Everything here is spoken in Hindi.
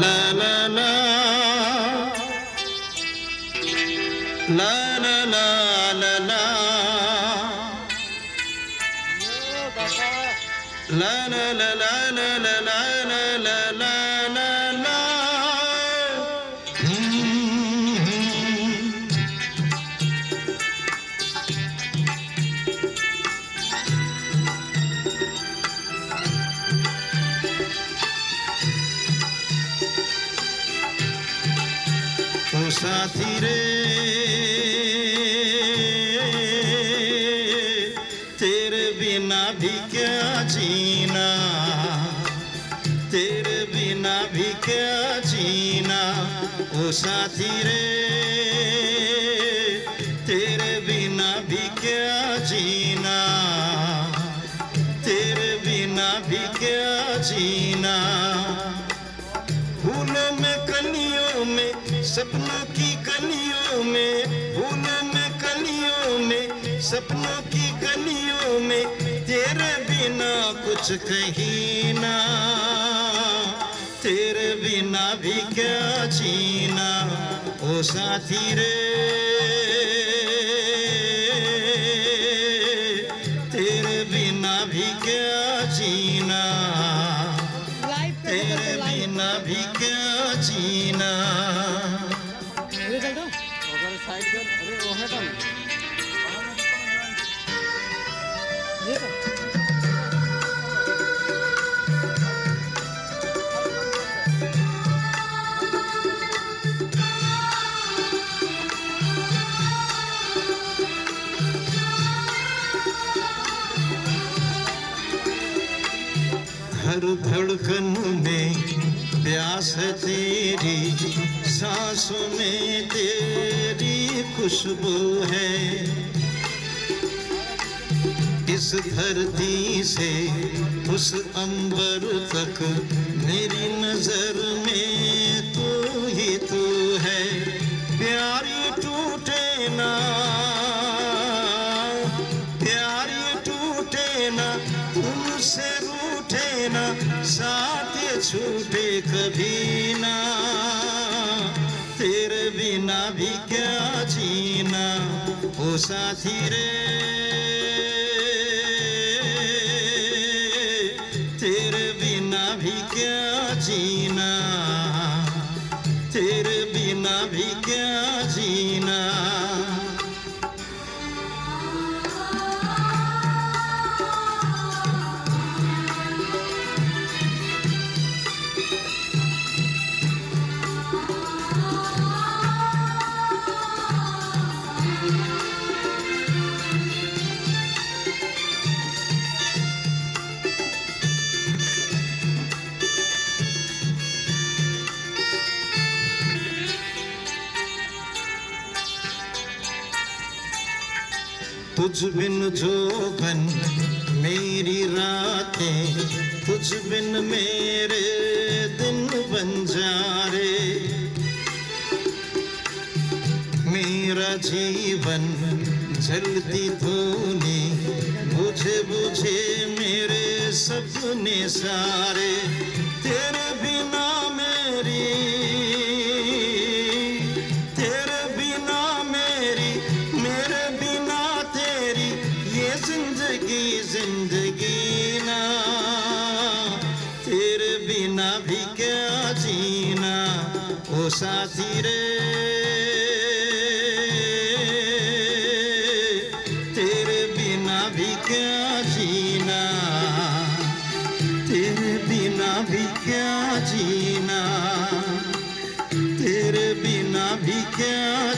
la la la la la la la la la la la la la la la la la la la ओ साथी रे तेरे बिना भी क्या जीना, तेरे बिना भी क्या जीना। ओ साथी रे तेरे बिना भी क्या जीना, तेरे बिना भी क्या जीना। फूलों में कलियों में सपनों की गलियों में, फूलों में कलियों में सपनों की गलियों में तेरे बिना कुछ कहीं ना, तेरे बिना भी क्या जीना। ओ साथी रे तेरे बिना भी क्या जीना, तेरे बिना भी क्या जीना। साइड कर, अरे वो है कम ये तो हर धड़कन में प्यास है तेरी, सांसों में तेरी खुशबू है। इस धरती से उस अंबर तक मेरी नजर में तू ही तू है। प्यारी टूटे ना, प्यारी टूटे ना, तुमसे रूठे ना, साथ छूटे कभी ना, तेरे बिना भी क्या जीना। ओ साथी रे तेरे बिना भी क्या जीना, तेरे बिना भी क्या जीना। तुझ बिन जोगन मेरी रातें, तुझ बिन मेरे दिन बन जा रे। मेरा जीवन जलती धूनी, बुझे बुझे मेरे सपने सारे। तेरे बिना मेरी, तेरे बिना मेरी, मेरे बिना तेरी ये जिंदगी जिंदगी ना, तेरे बिना भी क्या जीना। ओ साथी रे तेरे बिना भी क्या जीना, तेरे बिना भी क्या जीना, तेरे बिना भी क्या